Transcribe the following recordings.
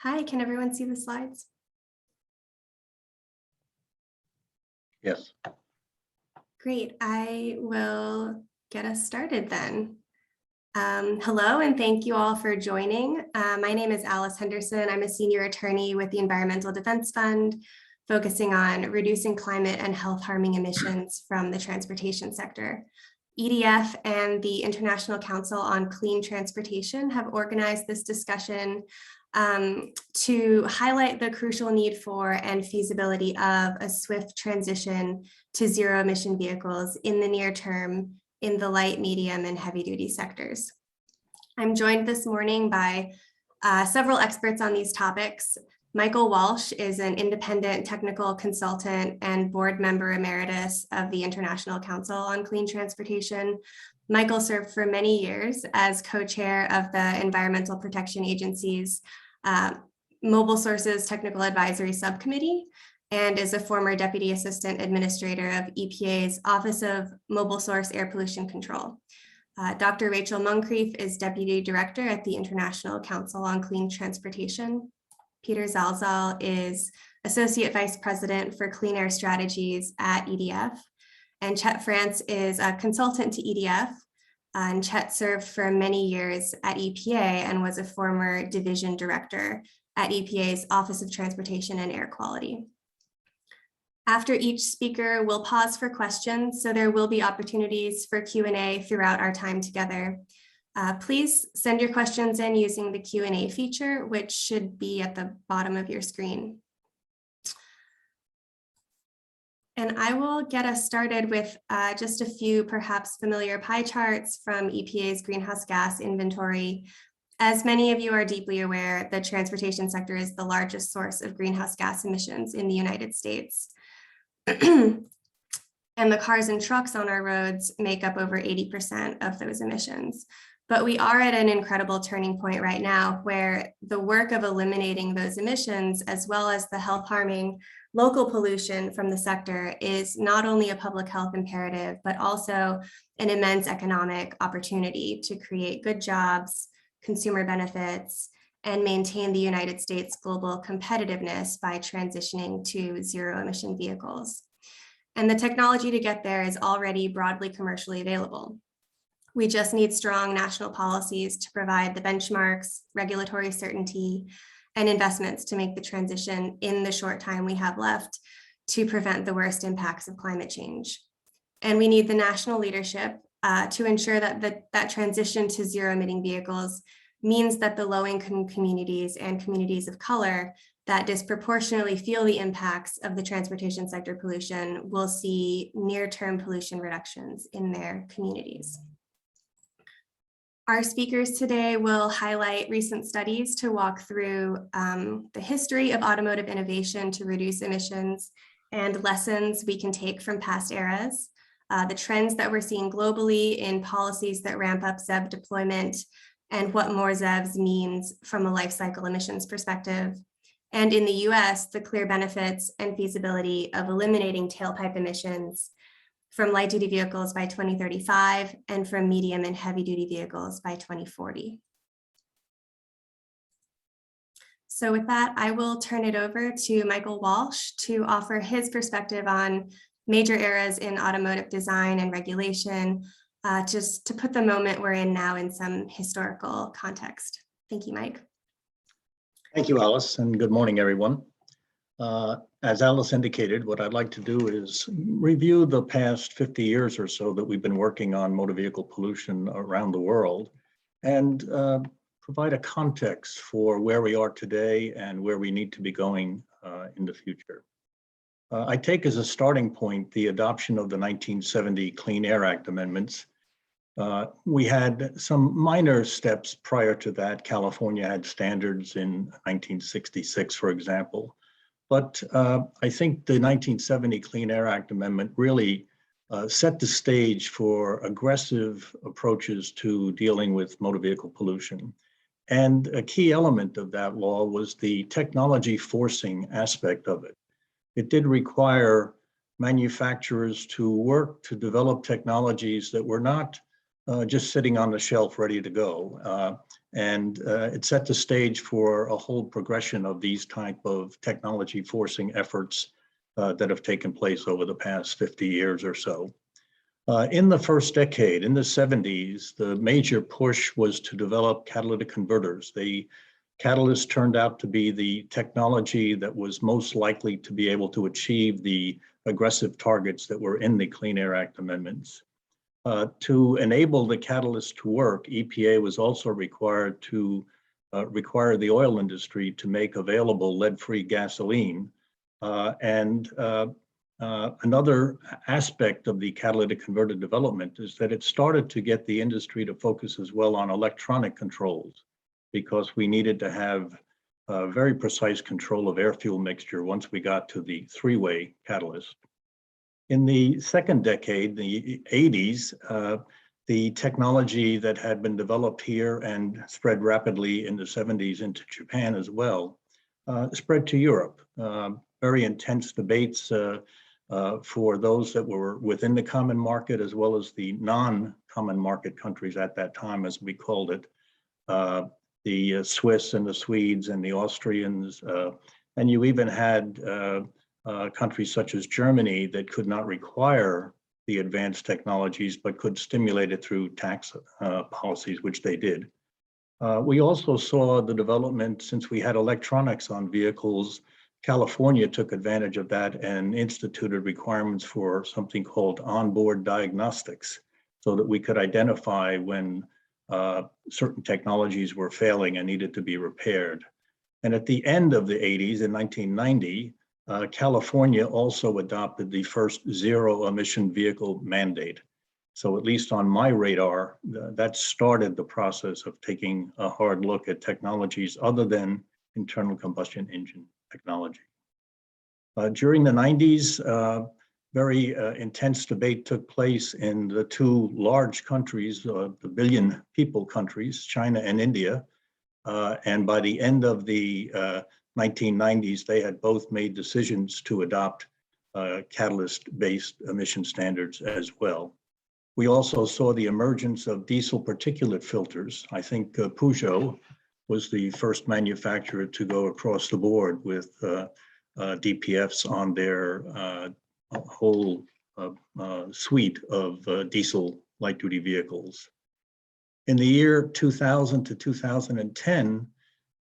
Hi, can everyone see the slides? Yes. Great, I will get us started then. Hello, and thank you all for joining. My name is Alice Henderson. I'm a senior attorney with the Environmental Defense Fund, focusing on reducing climate and health harming emissions from the transportation sector. EDF and the International Council on Clean Transportation have organized this discussion to highlight the crucial need for and feasibility of a swift transition to zero emission vehicles in the near term in the light, medium, and heavy duty sectors. I'm joined this morning by several experts on these topics. Michael Walsh is an independent technical consultant and board member emeritus of the International Council on Clean Transportation. Michael served for many years as co-chair of the Environmental Protection Agency's Mobile Sources Technical Advisory Subcommittee and is a former Deputy Assistant Administrator of EPA's Office of Mobile Source Air Pollution Control. Dr. Rachel Moncrief is Deputy Director at the International Council on Clean Transportation. Peter Zalzal is Associate Vice President for Clean Air Strategies at EDF. And Chet France is a consultant to EDF. And Chet served for many years at EPA and was a former division director at EPA's Office of Transportation and Air Quality. After each speaker, we'll pause for questions, so there will be opportunities for Q&A throughout our time together. Please send your questions in using the Q&A feature, which should be at the bottom of your screen. And I will get us started with just a few perhaps familiar pie charts from EPA's greenhouse gas inventory. As many of you are deeply aware, the transportation sector is the largest source of greenhouse gas emissions in the United States. And the cars and trucks on our roads make up over 80% of those emissions. But we are at an incredible turning point right now where the work of eliminating those emissions, as well as the health harming local pollution from the sector, is not only a public health imperative, but also an immense economic opportunity to create good jobs, consumer benefits, and maintain the United States' global competitiveness by transitioning to zero emission vehicles. And the technology to get there is already broadly commercially available. We just need strong national policies to provide the benchmarks, regulatory certainty, and investments to make the transition in the short time we have left to prevent the worst impacts of climate change. And we need the national leadership to ensure that that transition to zero emitting vehicles means that the low-income communities and communities of color that disproportionately feel the impacts of the transportation sector pollution will see near-term pollution reductions in their communities. Our speakers today will highlight recent studies to walk through the history of automotive innovation to reduce emissions and lessons we can take from past eras, the trends that we're seeing globally in policies that ramp up ZEV deployment, and what more ZEVs means from a life cycle emissions perspective. And in the US, the clear benefits and feasibility of eliminating tailpipe emissions from light duty vehicles by 2035 and from medium and heavy duty vehicles by 2040. So with that, I will turn it over to Michael Walsh to offer his perspective on major eras in automotive design and regulation, just to put the moment we're in now in some historical context. Thank you, Mike. Thank you, Alice, and good morning, everyone. As Alice indicated, what I'd like to do is review the past 50 years or so that we've been working on motor vehicle pollution around the world and provide a context for where we are today and where we need to be going in the future. I take as a starting point the adoption of the 1970 Clean Air Act amendments. We had some minor steps prior to that. California had standards in 1966, for example. But I think the 1970 Clean Air Act Amendment really set the stage for aggressive approaches to dealing with motor vehicle pollution. And a key element of that law was the technology forcing aspect of it. It did require manufacturers to work to develop technologies that were not just sitting on the shelf ready to go. And it set the stage for a whole progression of these type of technology forcing efforts that have taken place over the past 50 years or so. In the first decade, in the 70s, the major push was to develop catalytic converters. The catalyst turned out to be the technology that was most likely to be able to achieve the aggressive targets that were in the Clean Air Act amendments. To enable the catalyst to work, EPA was also required to require the oil industry to make available lead-free gasoline. Another aspect of the catalytic converter development is that it started to get the industry to focus as well on electronic controls, because we needed to have very precise control of air-fuel mixture once we got to the three-way catalyst. In the second decade, the 80s, the technology that had been developed here and spread rapidly in the 70s into Japan as well, spread to Europe. Very intense debates for those that were within the common market, as well as the non-common market countries at that time, as we called it. The Swiss and the Swedes and the Austrians, and you even had countries such as Germany that could not require the advanced technologies, but could stimulate it through tax policies, which they did. We also saw the development, since we had electronics on vehicles. California took advantage of that and instituted requirements for something called onboard diagnostics, so that we could identify when certain technologies were failing and needed to be repaired. And at the end of the 80s, in 1990, California also adopted the first zero-emission vehicle mandate. So at least on my radar, that started the process of taking a hard look at technologies other than internal combustion engine technology. During the 90s, very intense debate took place in the two large countries, the billion people countries, China and India. And by the end of the 1990s, they had both made decisions to adopt catalyst-based emission standards as well. We also saw the emergence of diesel particulate filters. I think Peugeot was the first manufacturer to go across the board with DPFs on their whole suite of diesel light-duty vehicles. In the year 2000 to 2010,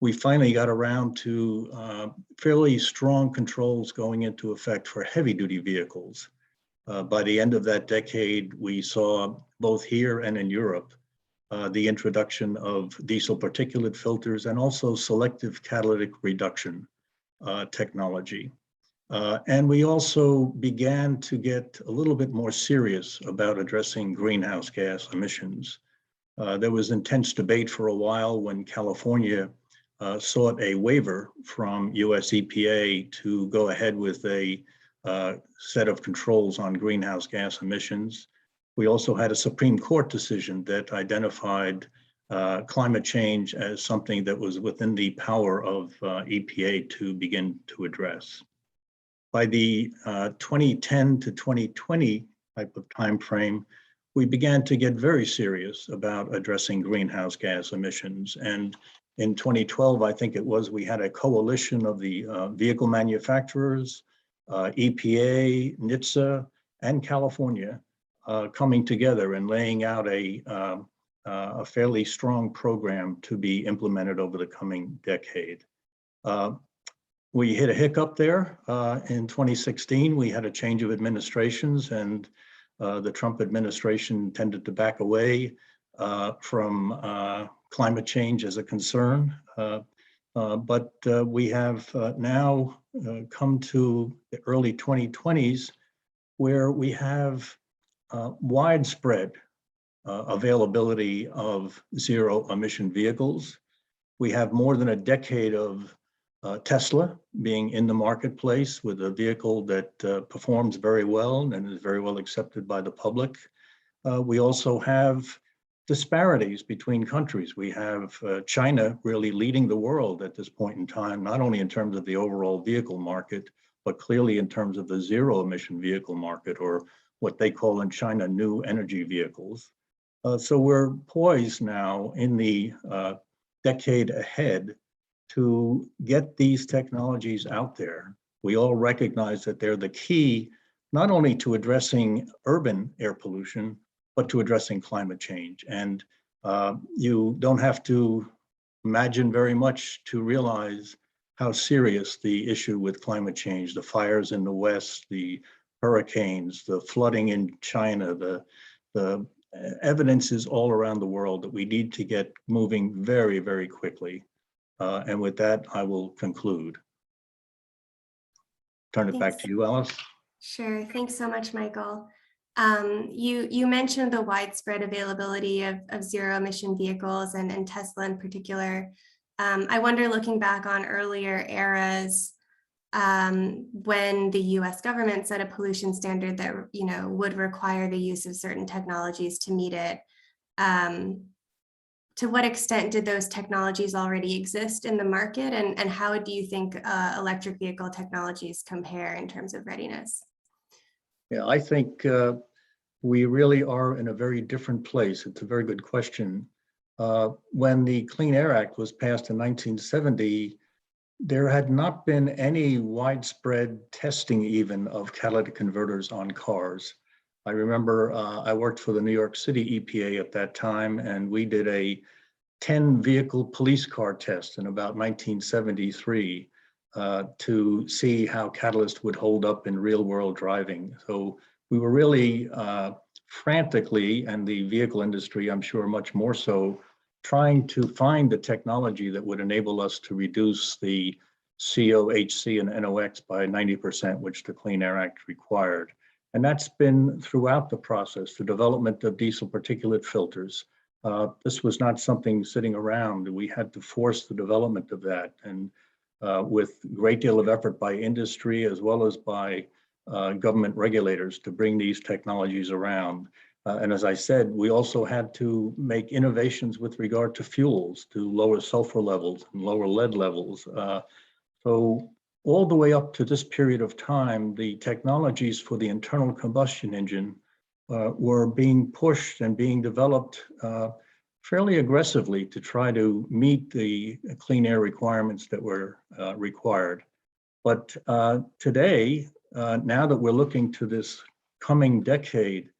we finally got around to fairly strong controls going into effect for heavy-duty vehicles. By the end of that decade, we saw both here and in Europe the introduction of diesel particulate filters and also selective catalytic reduction technology. And we also began to get a little bit more serious about addressing greenhouse gas emissions. There was intense debate for a while when California sought a waiver from US EPA to go ahead with a set of controls on greenhouse gas emissions. We also had a Supreme Court decision that identified climate change as something that was within the power of EPA to begin to address. By the 2010 to 2020 type of time frame, we began to get very serious about addressing greenhouse gas emissions. And in 2012, I think it was, we had a coalition of the vehicle manufacturers, EPA, NHTSA, and California coming together and laying out a fairly strong program to be implemented over the coming decade. We hit a hiccup there in 2016. We had a change of administrations, and the Trump administration tended to back away from climate change as a concern. But we have now come to the early 2020s, where we have widespread availability of zero-emission vehicles. We have more than a decade of Tesla being in the marketplace with a vehicle that performs very well and is very well accepted by the public. We also have disparities between countries. We have China really leading the world at this point in time, not only in terms of the overall vehicle market, but clearly in terms of the zero-emission vehicle market, or what they call in China new energy vehicles. So we're poised now in the decade ahead to get these technologies out there. We all recognize that they're the key, not only to addressing urban air pollution, but to addressing climate change. And you don't have to imagine very much to realize how serious the issue with climate change, the fires in the West, the hurricanes, the flooding in China, the evidence is all around the world that we need to get moving very, very quickly. And with that, I will conclude. Turn it back to you, Alice. Sure. Thanks so much, Michael. You mentioned the widespread availability of zero emission vehicles and Tesla in particular. I wonder, looking back on earlier eras, when the US government set a pollution standard that, would require the use of certain technologies to meet it, to what extent did those technologies already exist in the market, and how do you think electric vehicle technologies compare in terms of readiness? Yeah, I think we really are in a very different place. It's a very good question. When the Clean Air Act was passed in 1970, there had not been any widespread testing even of catalytic converters on cars. I remember I worked for the New York City EPA at that time, and we did a 10 vehicle police car test in about 1973 to see how catalyst would hold up in real world driving. So we were really frantically, and the vehicle industry, I'm sure much more so, trying to find the technology that would enable us to reduce the CO, HC, and NOx by 90%, which the Clean Air Act required. And that's been throughout the process, the development of diesel particulate filters. This was not something sitting around. We had to force the development of that. And with a great deal of effort by industry as well as by government regulators to bring these technologies around. And as I said, we also had to make innovations with regard to fuels, to lower sulfur levels and lower lead levels. So all the way up to this period of time, the technologies for the internal combustion engine were being pushed and being developed fairly aggressively to try to meet the clean air requirements that were required. But today, now that we're looking to this coming decade,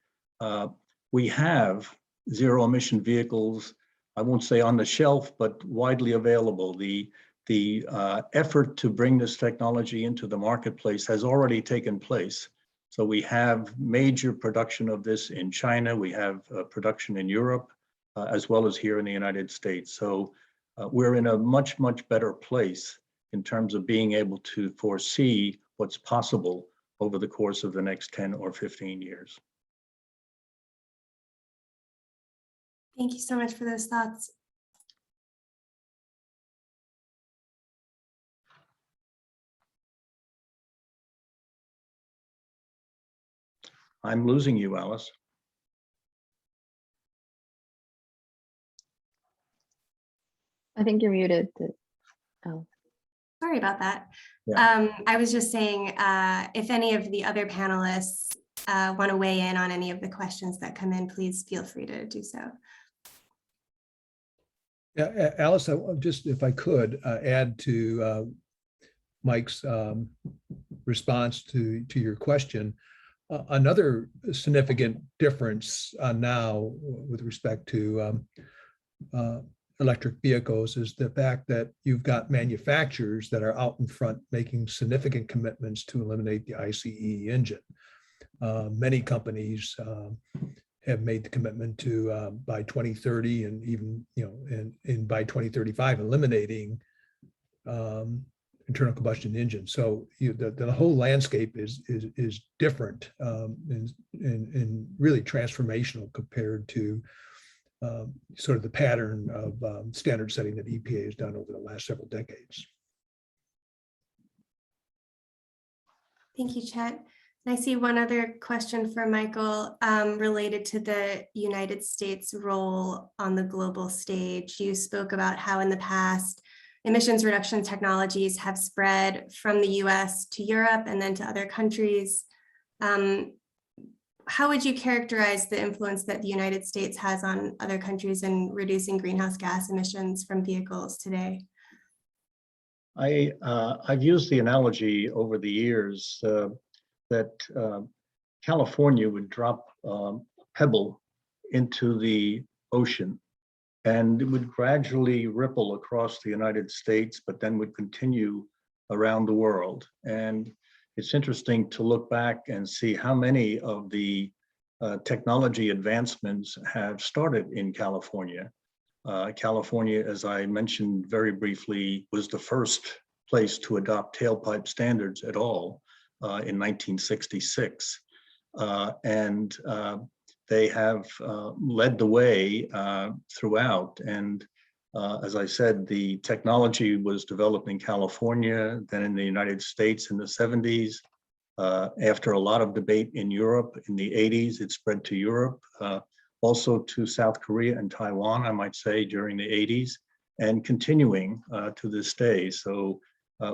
we have zero emission vehicles, I won't say on the shelf, but widely available. The effort to bring this technology into the marketplace has already taken place. So we have major production of this in China. We have production in Europe, as well as here in the United States. So we're in a much, much better place in terms of being able to foresee what's possible over the course of the next 10 or 15 years. Thank you so much for those thoughts. I'm losing you, Alice. I think you're muted. Oh. Sorry about that. Yeah. I was just saying, if any of the other panelists want to weigh in on any of the questions that come in, please feel free to do so. Yeah, Alice, just if I could add to Mike's response to your question. Another significant difference now with respect to electric vehicles is the fact that you've got manufacturers that are out in front making significant commitments to eliminate the ICE engine. Many companies have made the commitment to by 2030 and even and by 2035 eliminating internal combustion engines. So the whole landscape is different and really transformational compared to sort of the pattern of standard setting that EPA has done over the last several decades. Thank you, Chet. And I see one other question for Michael related to the United States role on the global stage. You spoke about how in the past, emissions reduction technologies have spread from the US to Europe and then to other countries. how would you characterize the influence that the United States has on other countries in reducing greenhouse gas emissions from vehicles today? I've used the analogy over the years that California would drop a pebble into the ocean, and it would gradually ripple across the United States, but then would continue around the world. And it's interesting to look back and see how many of the technology advancements have started in California. California, as I mentioned very briefly, was the first place to adopt tailpipe standards at all in 1966. And they have led the way throughout. And as I said, the technology was developed in California, then in the United States in the 70s. After a lot of debate in Europe in the 80s, it spread to Europe, also to South Korea and Taiwan, I might say, during the 80s, and continuing to this day. So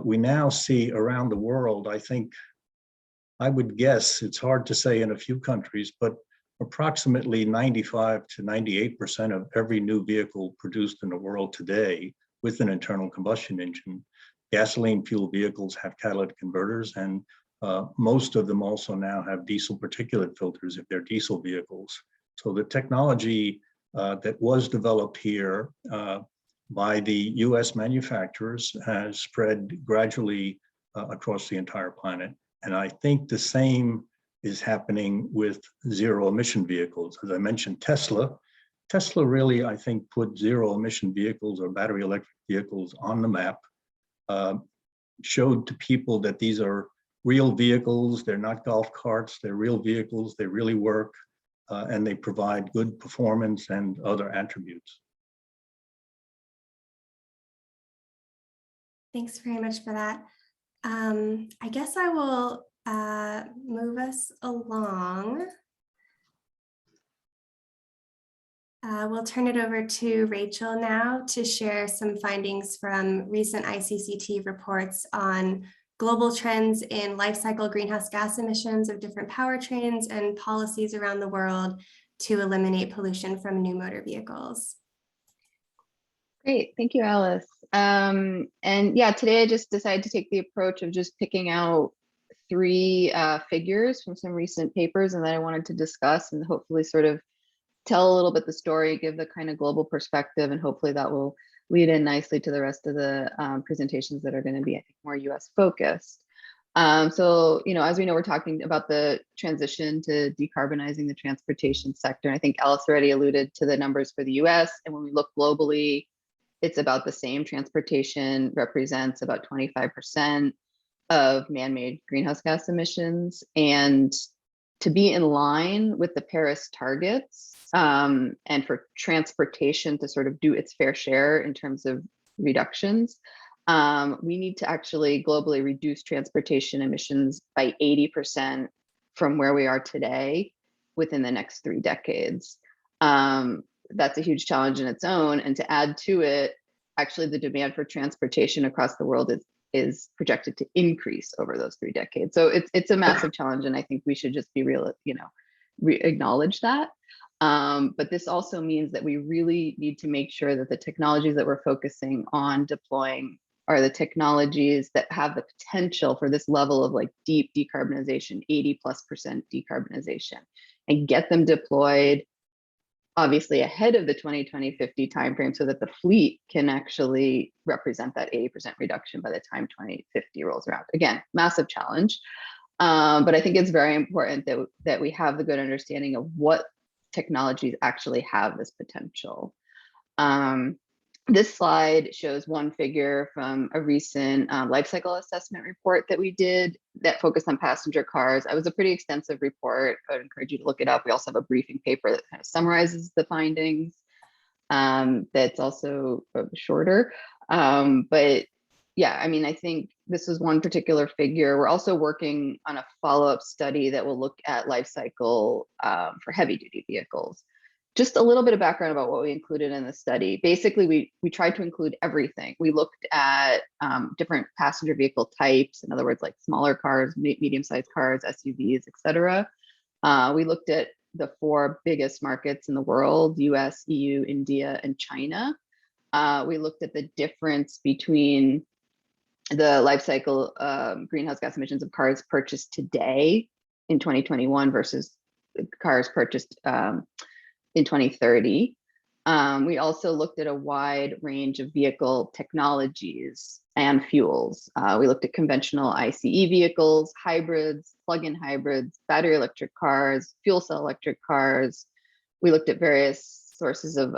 we now see around the world, I think, I would guess, it's hard to say in a few countries, but approximately 95 to 98% of every new vehicle produced in the world today with an internal combustion engine. Gasoline fuel vehicles have catalytic converters, and most of them also now have diesel particulate filters if they're diesel vehicles. So the technology that was developed here by the US manufacturers has spread gradually across the entire planet. And I think the same is happening with zero emission vehicles. As I mentioned, Tesla really, I think, put zero emission vehicles or battery electric vehicles on the map, showed to people that these are real vehicles, they're not golf carts, they're real vehicles, they really work, and they provide good performance and other attributes. Thanks very much for that. I guess I will move us along. We'll turn it over to Rachel now to share some findings from recent ICCT reports on global trends in life cycle greenhouse gas emissions of different powertrains and policies around the world to eliminate pollution from new motor vehicles. Great, thank you, Alice. And yeah, today I just decided to take the approach of just picking out 3 figures from some recent papers and that I wanted to discuss and hopefully sort of tell a little bit the story, give the kind of global perspective, and hopefully that will lead in nicely to the rest of the presentations that are going to be, I think, more US focused. So, you know, as we know, we're talking about the transition to decarbonizing the transportation sector. I think Alice already alluded to the numbers for the US, and when we look globally, it's about the same. Transportation represents about 25% of man-made greenhouse gas emissions. And to be in line with the Paris targets and for transportation to sort of do its fair share in terms of reductions, we need to actually globally reduce transportation emissions by 80% from where we are today within the next 3 decades. That's a huge challenge in its own. And to add to it, actually the demand for transportation across the world is projected to increase over those 3 decades. So it's a massive challenge, and I think we should just be real, you know, acknowledge that. But this also means that we really need to make sure that the technologies that we're focusing on deploying are the technologies that have the potential for this level of like deep decarbonization, 80+% decarbonization, and get them deployed obviously ahead of the 2020-50 timeframe so that the fleet can actually represent that 80% reduction by the time 2050 rolls around. Again, massive challenge. But I think it's very important that we have the good understanding of what technologies actually have this potential. This slide shows one figure from a recent life cycle assessment report that we did that focused on passenger cars. It was a pretty extensive report. I would encourage you to look it up. We also have a briefing paper that kind of summarizes the findings. That's also shorter. But yeah, I mean, I think this is one particular figure. We're also working on a follow-up study that will look at life cycle for heavy duty vehicles. Just a little bit of background about what we included in the study. Basically, we tried to include everything. We looked at different passenger vehicle types, in other words, like smaller cars, medium-sized cars, SUVs, et cetera. We looked at the 4 biggest markets in the world: US, EU, India, and China. We looked at the difference between the life cycle greenhouse gas emissions of cars purchased today in 2021 versus cars purchased in 2030. We also looked at a wide range of vehicle technologies and fuels. We looked at conventional ICE vehicles, hybrids, plug-in hybrids, battery electric cars, fuel cell electric cars. We looked at various sources of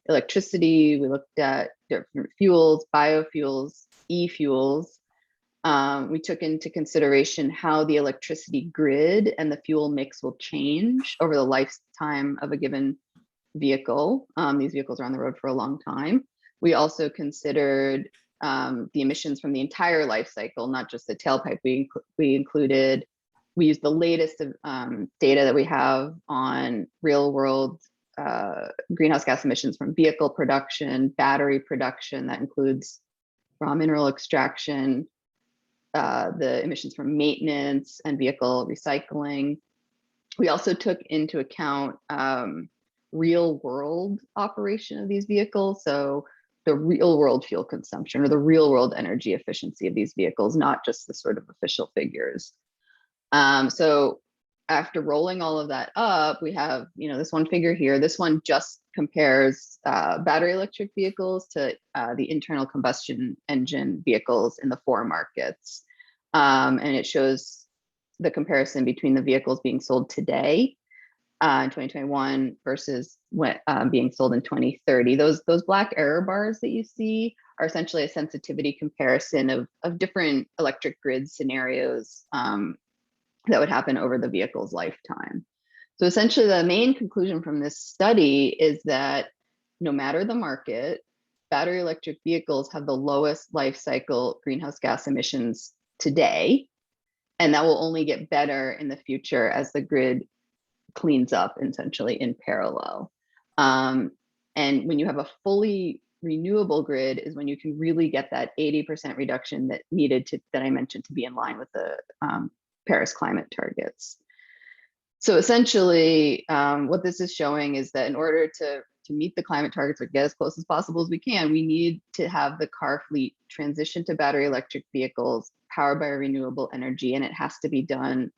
electricity. We looked at different fuels, biofuels, e-fuels. We took into consideration how the electricity grid and the fuel mix will change over the lifetime of a given vehicle. These vehicles are on the road for a long time. We also considered the emissions from the entire life cycle, not just the tailpipe. We used the latest data that we have on real world greenhouse gas emissions from vehicle production, battery production, that includes raw mineral extraction, the emissions from maintenance and vehicle recycling. We also took into account real world operation of these vehicles. So the real world fuel consumption or the real world energy efficiency of these vehicles, not just the sort of official figures. So after rolling all of that up, we have, this one figure here. This one just compares battery electric vehicles to the internal combustion engine vehicles in the 4 markets. And it shows the comparison between the vehicles being sold today in 2021 versus what being sold in 2030. Those black error bars that you see are essentially a sensitivity comparison of different electric grid scenarios that would happen over the vehicle's lifetime. So essentially the main conclusion from this study is that no matter the market, battery electric vehicles have the lowest life cycle greenhouse gas emissions today, and that will only get better in the future as the grid cleans up essentially in parallel. And when you have a fully renewable grid is when you can really get that 80% reduction that I mentioned to be in line with the Paris climate targets. So essentially, what this is showing is that in order to meet the climate targets or get as close as possible as we can, we need to have the car fleet transition to battery electric vehicles powered by renewable energy, and it has to be done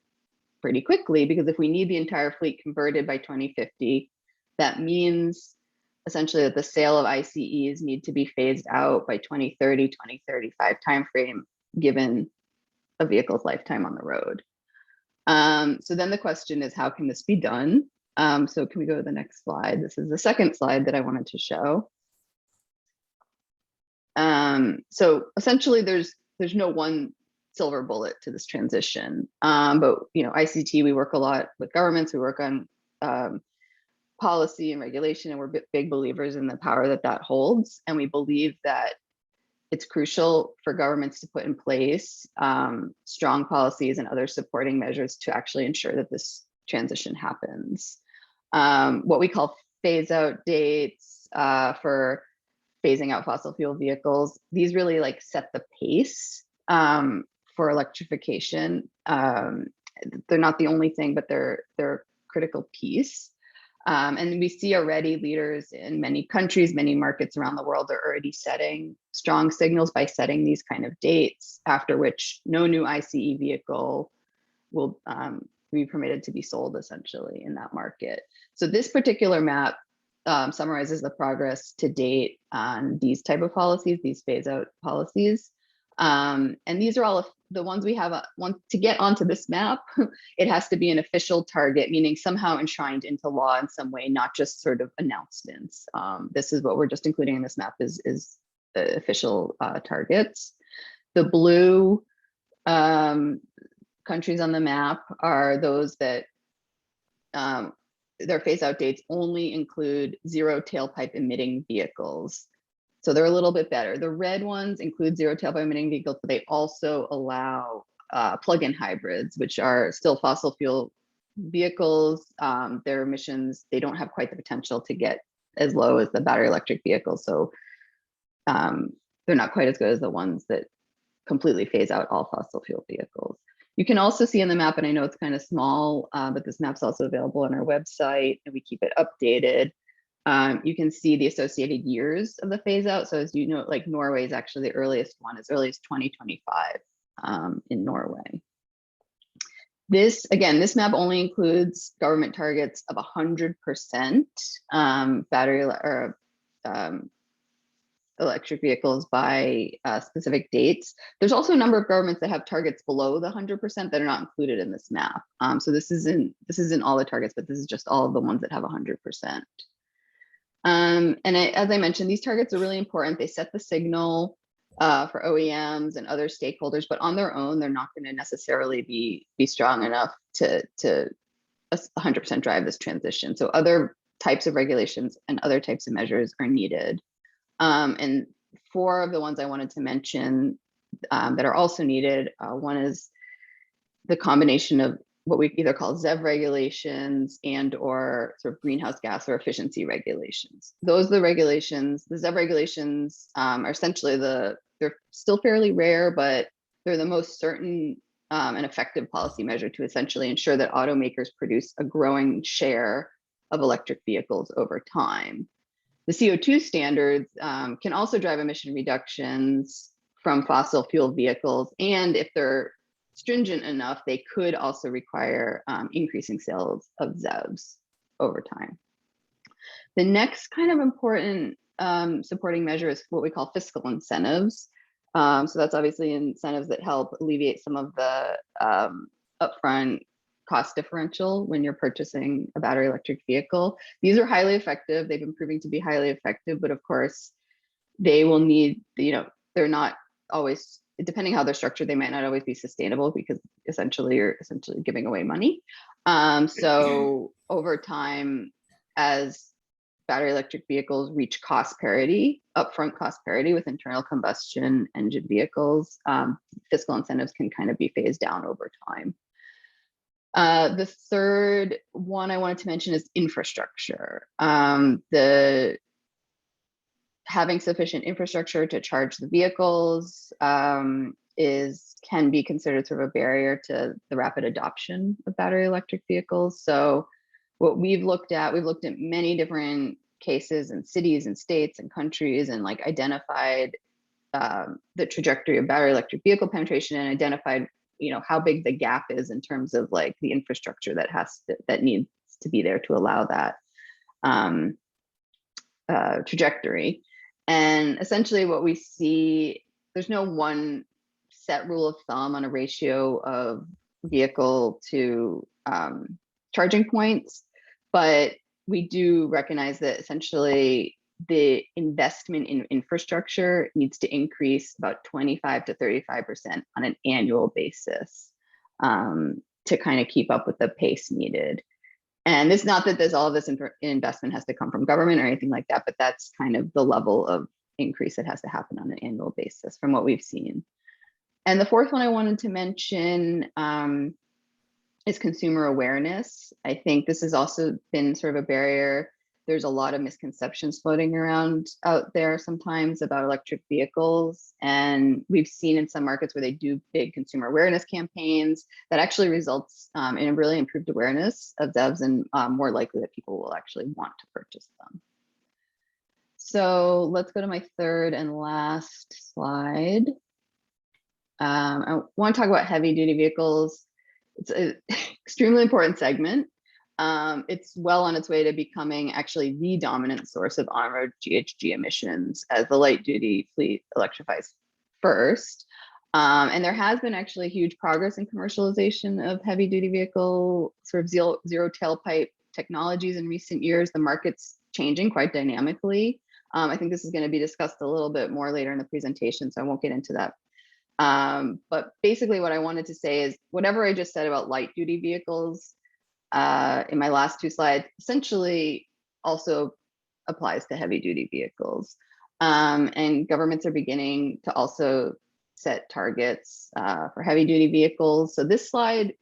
pretty quickly, because if we need the entire fleet converted by 2050, that means essentially that the sale of ICEs need to be phased out by 2030, 2035 timeframe, given a vehicle's lifetime on the road. So then the question is, how can this be done? So can we go to the next slide? This is the second slide that I wanted to show. So essentially there's no one silver bullet to this transition. But ICCT, we work a lot with governments, we work on policy and regulation, and we're big believers in the power that holds. And we believe that it's crucial for governments to put in place strong policies and other supporting measures to actually ensure that this transition happens. What we call phase out dates for phasing out fossil fuel vehicles, these really set the pace for electrification. They're not the only thing, but they're a critical piece. And we see already leaders in many countries, many markets around the world are already setting strong signals by setting these kind of dates, after which no new ICE vehicle will be permitted to be sold essentially in that market. So this particular map summarizes the progress to date on these type of policies, these phase out policies. And these are all the ones we have. To get onto this map, it has to be an official target, meaning somehow enshrined into law in some way, not just sort of announcements. This is what we're just including in this map is the official targets. The blue countries on the map are those that their phase out dates only include zero tailpipe emitting vehicles. So they're a little bit better. The red ones include zero tailpipe emitting vehicles, but they also allow plug-in hybrids, which are still fossil fuel vehicles. Their emissions, they don't have quite the potential to get as low as the battery electric vehicles. So they're not quite as good as the ones that completely phase out all fossil fuel vehicles. You can also see in the map, and I know it's kind of small, but this map's also available on our website and we keep it updated. You can see the associated years of the phase out. So as you know, like Norway is actually the earliest one, as early as 2025 in Norway. This map only includes government targets of 100% battery or electric vehicles by specific dates. There's also a number of governments that have targets below the 100% that are not included in this map. So this isn't all the targets, but this is just all of the ones that have 100%. As I mentioned, these targets are really important. They set the signal for OEMs and other stakeholders, but on their own, they're not going to necessarily be strong enough to 100% drive this transition. So other types of regulations and other types of measures are needed. And 4 of the ones I wanted to mention that are also needed, one is the combination of what we either call ZEV regulations and or sort of greenhouse gas or efficiency regulations. Those are the regulations. The ZEV regulations are essentially they're still fairly rare, but they're the most certain and effective policy measure to essentially ensure that automakers produce a growing share of electric vehicles over time. The CO2 standards can also drive emission reductions from fossil fuel vehicles, and if they're stringent enough, they could also require increasing sales of ZEVs over time. The next kind of important supporting measure is what we call fiscal incentives. So that's obviously incentives that help alleviate some of the upfront cost differential when you're purchasing a battery electric vehicle. These are highly effective. They've been proving to be highly effective, but of course, they will need, they're not always, depending how they're structured, they might not always be sustainable because you're essentially giving away money. So over time, as battery electric vehicles reach cost parity, upfront cost parity with internal combustion engine vehicles, fiscal incentives can kind of be phased down over time. The third one I wanted to mention is infrastructure. Having sufficient infrastructure to charge the vehicles can be considered sort of a barrier to the rapid adoption of battery electric vehicles. So what we've looked at many different cases in cities and states and countries and like identified the trajectory of battery electric vehicle penetration and identified how big the gap is in terms of like the infrastructure that needs to be there to allow that trajectory. And essentially what we see, there's no one set rule of thumb on a ratio of vehicle to charging points, but we do recognize that essentially the investment in infrastructure needs to increase about 25 to 35% on an annual basis to kind of keep up with the pace needed. And it's not that all of this investment has to come from government or anything like that, but that's kind of the level of increase that has to happen on an annual basis from what we've seen. And the fourth one I wanted to mention is consumer awareness. I think this has also been sort of a barrier. There's a lot of misconceptions floating around out there sometimes about electric vehicles. And we've seen in some markets where they do big consumer awareness campaigns that actually results in a really improved awareness of ZEVs and more likely that people will actually want to purchase them. So let's go to my third and last slide. I want to talk about heavy duty vehicles. It's an extremely important segment. It's well on its way to becoming actually the dominant source of on-road GHG emissions as the light duty fleet electrifies first. And there has been actually huge progress in commercialization of heavy duty vehicle sort of zero tailpipe technologies in recent years. The market's changing quite dynamically. I think this is going to be discussed a little bit more later in the presentation, so I won't get into that. But basically what I wanted to say is whatever I just said about light duty vehicles in my last 2 slides essentially also applies to heavy duty vehicles. And governments are beginning to also set targets for heavy duty vehicles. So this slide,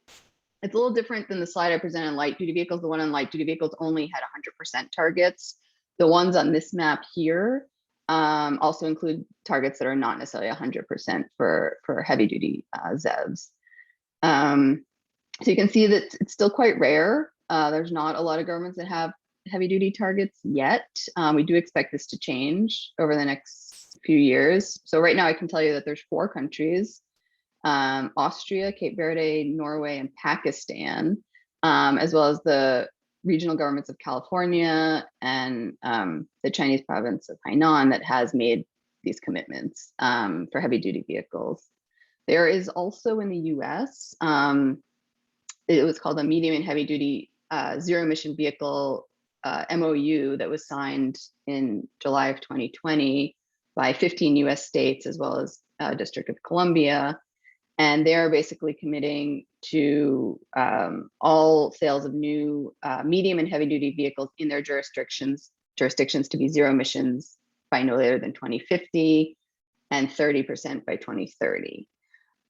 it's a little different than the slide I presented on light duty vehicles. The one on light duty vehicles only had 100% targets. The ones on this map here also include targets that are not necessarily 100% for heavy duty ZEVs. So you can see that it's still quite rare. There's not a lot of governments that have heavy duty targets yet. We do expect this to change over the next few years. So right now I can tell you that there's 4 countries, Austria, Cape Verde, Norway, and Pakistan, as well as the regional governments of California and the Chinese province of Hainan that has made these commitments for heavy duty vehicles. There is also in the US, it was called a medium and heavy duty zero emission vehicle MOU that was signed in July of 2020 by 15 US states as well as District of Columbia. And they're basically committing to all sales of new medium and heavy duty vehicles in their jurisdictions to be zero emissions by no later than 2050 and 30% by 2030.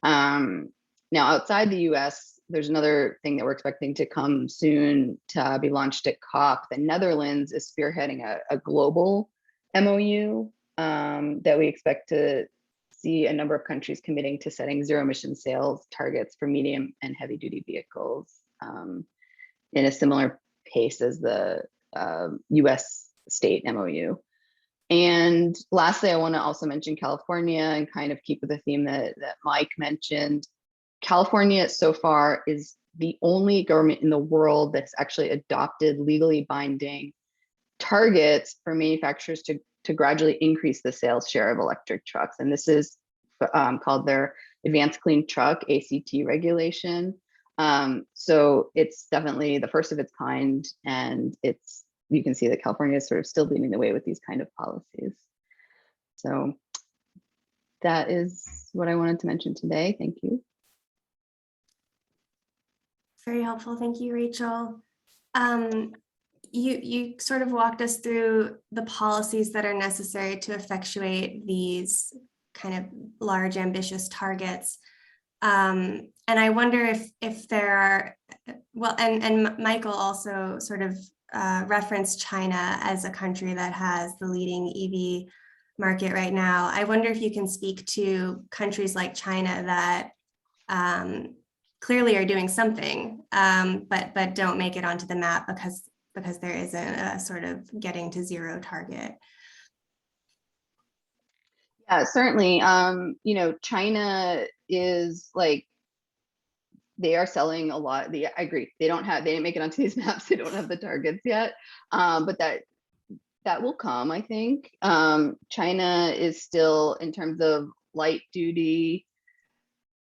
Now, outside the US, there's another thing that we're expecting to come soon to be launched at COP. The Netherlands is spearheading a global MOU that we expect to see a number of countries committing to setting zero emission sales targets for medium and heavy duty vehicles in a similar pace as the US state MOU. And lastly, I want to also mention California and kind of keep with the theme that Mike mentioned. California so far is the only government in the world that's actually adopted legally binding targets for manufacturers to gradually increase the sales share of electric trucks. And this is called their Advanced Clean Truck, ACT regulation. So it's definitely the first of its kind. And you can see that California is sort of still leading the way with these kind of policies. So that is what I wanted to mention today. Thank you. Very helpful. Thank you, Rachel. You sort of walked us through the policies that are necessary to effectuate these kind of large, ambitious targets. And I wonder if there are, well, and Michael also sort of referenced China as a country that has the leading EV market right now. I wonder if you can speak to countries like China that clearly are doing something, but don't make it onto the map because there isn't a sort of getting to zero target. Yeah, certainly. China is like, they are selling a lot. I agree. They didn't make it onto these maps. They don't have the targets yet, but that will come, I think. China is still, in terms of light duty,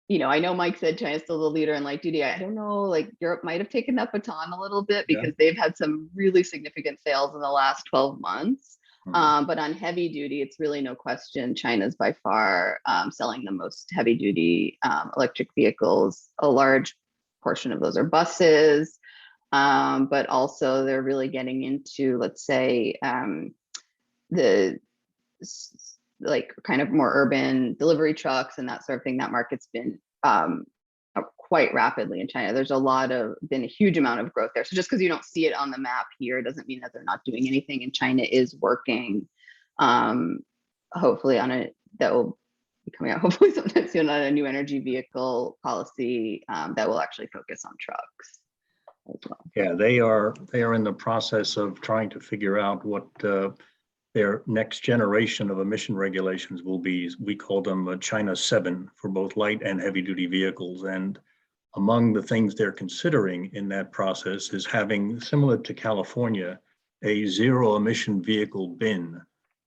I know Mike said China's still the leader in light duty. I don't know, like Europe might have taken that baton a little bit because they've had some really significant sales in the last 12 months. But on heavy duty, it's really no question China's by far selling the most heavy duty electric vehicles. A large portion of those are buses, but also they're really getting into, let's say, the like kind of more urban delivery trucks and that sort of thing. That market's been quite rapidly in China. There's been a huge amount of growth there. So just because you don't see it on the map here doesn't mean that they're not doing anything. And China is working, hopefully that will be coming out hopefully sometime soon on a new energy vehicle policy that will actually focus on trucks as well. Yeah, they are in the process of trying to figure out what their next generation of emission regulations will be. We call them China 7 for both light and heavy duty vehicles. And among the things they're considering in that process is having, similar to California, a zero emission vehicle bin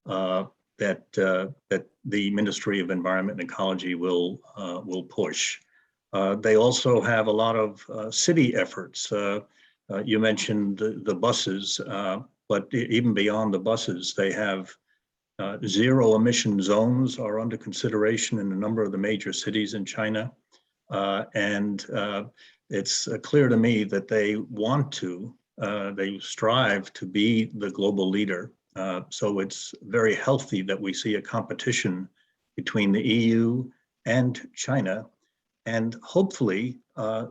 that the Ministry of Environment and Ecology will push. They also have a lot of city efforts. You mentioned the buses, but even beyond the buses, they have zero emission zones are under consideration in a number of the major cities in China. And it's clear to me that they they strive to be the global leader. So it's very healthy that we see a competition between the EU and China. And hopefully,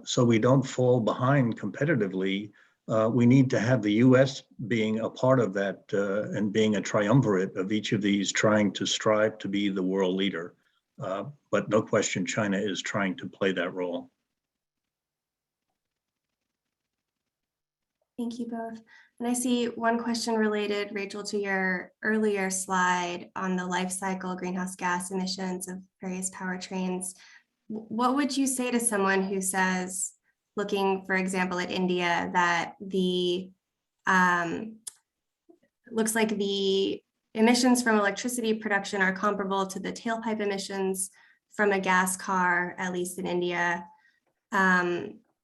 so we don't fall behind competitively, we need to have the US being a part of that and being a triumvirate of each of these trying to strive to be the world leader. But no question, China is trying to play that role. Thank you both. And I see one question related, Rachel, to your earlier slide on the life cycle greenhouse gas emissions of various powertrains. What would you say to someone who says, looking, for example, at India, that the looks like the emissions from electricity production are comparable to the tailpipe emissions from a gas car, at least in India?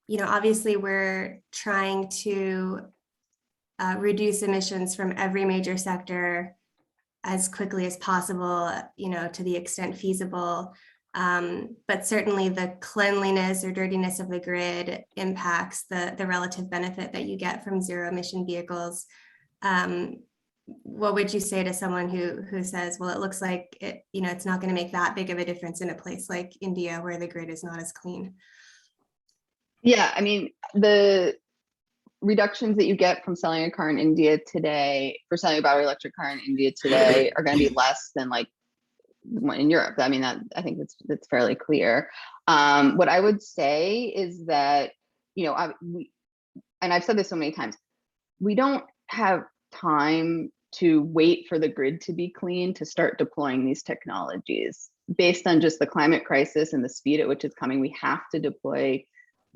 You know, obviously we're trying to reduce emissions from every major sector as quickly as possible, you know, to the extent feasible. But certainly the cleanliness or dirtiness of the grid impacts the relative benefit that you get from zero emission vehicles. What would you say to someone who says, well, it looks like it, you know, it's not going to make that big of a difference in a place like India where the grid is not as clean? Yeah, I mean, the reductions that you get from selling a car in India today, for selling a battery electric car in India today, are going to be less than like in Europe. I mean, that I think that's fairly clear. What I would say is that, you know, and I've said this so many times, we don't have time to wait for the grid to be clean to start deploying these technologies. Based on just the climate crisis and the speed at which it's coming, we have to deploy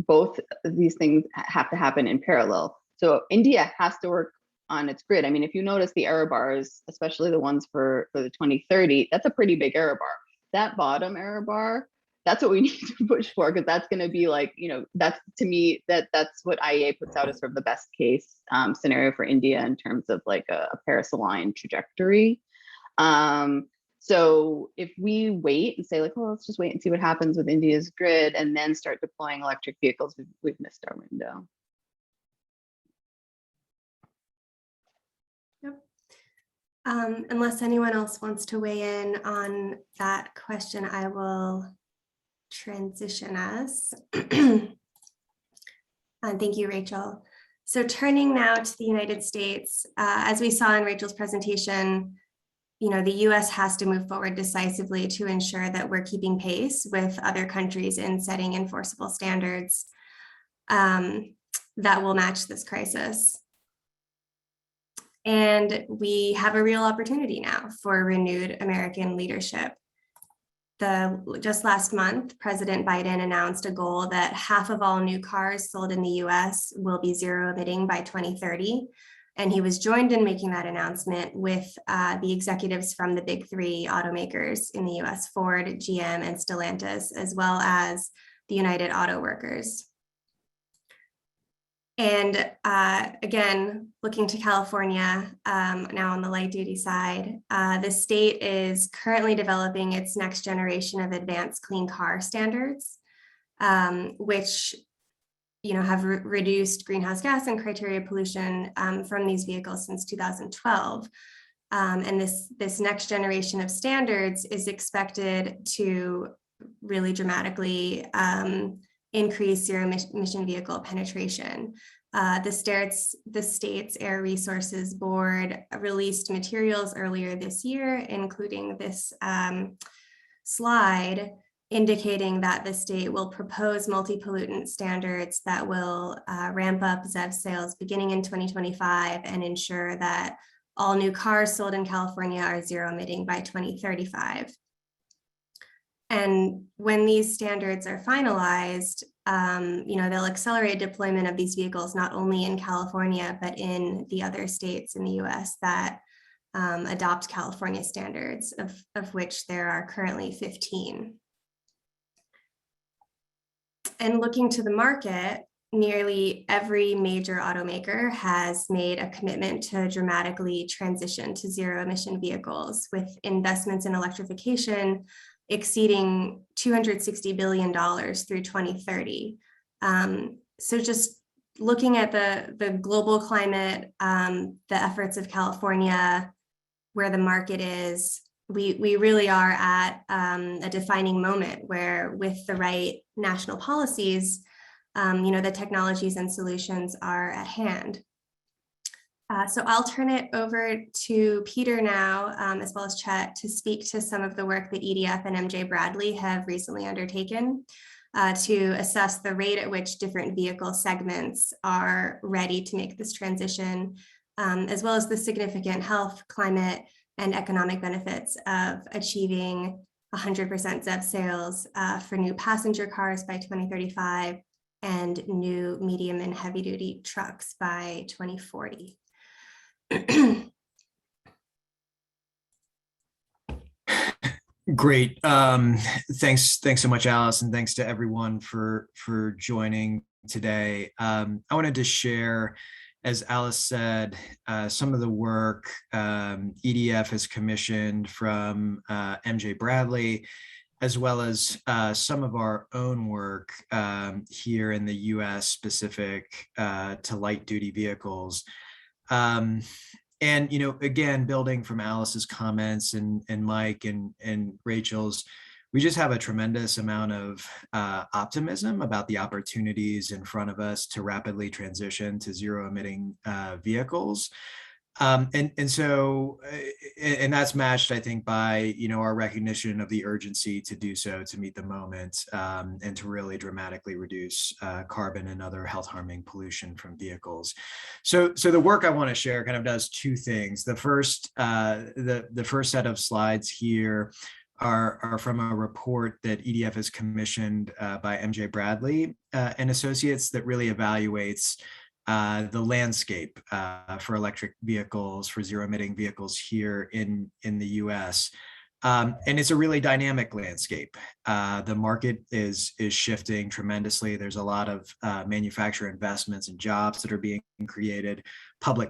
both of these things have to happen in parallel. So India has to work on its grid. I mean, if you notice the error bars, especially the ones for the 2030, that's a pretty big error bar. That bottom error bar, that's what we need to push for, because that's going to be like, you know, that's, to me, that's what IEA puts out as sort of the best case scenario for India in terms of like a Paris aligned trajectory. So if we wait and say like, well, let's just wait and see what happens with India's grid and then start deploying electric vehicles, we've missed our window. Yep. Unless anyone else wants to weigh in on that question, I will transition us. Thank you, Rachel. So turning now to the United States, as we saw in Rachel's presentation, you know, the US has to move forward decisively to ensure that we're keeping pace with other countries in setting enforceable standards that will match this crisis. And we have a real opportunity now for renewed American leadership. Just last month, President Biden announced a goal that half of all new cars sold in the US will be zero emitting by 2030. And he was joined in making that announcement with the executives from the big three automakers in the US, Ford, GM, and Stellantis, as well as the United Auto Workers. And again, looking to California, now on the light duty side, the state is currently developing its next generation of advanced clean car standards, which have reduced greenhouse gas and criteria pollution from these vehicles since 2012. And this next generation of standards is expected to really dramatically increase zero emission vehicle penetration. The state's Air Resources Board released materials earlier this year, including this slide indicating that the state will propose multi-pollutant standards that will ramp up ZEV sales beginning in 2025 and ensure that all new cars sold in California are zero emitting by 2035. And when these standards are finalized, they'll accelerate deployment of these vehicles not only in California, but in the other states in the US that adopt California standards, of which there are currently 15. And looking to the market, nearly every major automaker has made a commitment to dramatically transition to zero emission vehicles, with investments in electrification exceeding $260 billion through 2030. So just looking at the global climate, the efforts of California, where the market is, we really are at a defining moment where, with the right national policies, the technologies and solutions are at hand. So I'll turn it over to Peter now, as well as Chet, to speak to some of the work that EDF and MJ Bradley have recently undertaken to assess the rate at which different vehicle segments are ready to make this transition, as well as the significant health, climate, and economic benefits of achieving 100% ZEV sales for new passenger cars by 2035 and new medium and heavy duty trucks by 2040. Great. Thanks so much, Alice, and thanks to everyone for joining today. I wanted to share, as Alice said, some of the work EDF has commissioned from MJ Bradley, as well as some of our own work here in the US specific to light duty vehicles. And, again, building from Alice's comments and Mike and Rachel's, we just have a tremendous amount of optimism about the opportunities in front of us to rapidly transition to zero-emitting vehicles. And that's matched, I think, by, our recognition of the urgency to do so, to meet the moment, and to really dramatically reduce carbon and other health harming pollution from vehicles. So the work I want to share kind of does two things. The first, the first set of slides here are from a report that EDF has commissioned by MJ Bradley and Associates that really evaluates the landscape for electric vehicles, for zero-emitting vehicles here in the US. And it's a really dynamic landscape. The market is shifting tremendously. There's a lot of manufacturer investments and jobs that are being created. Public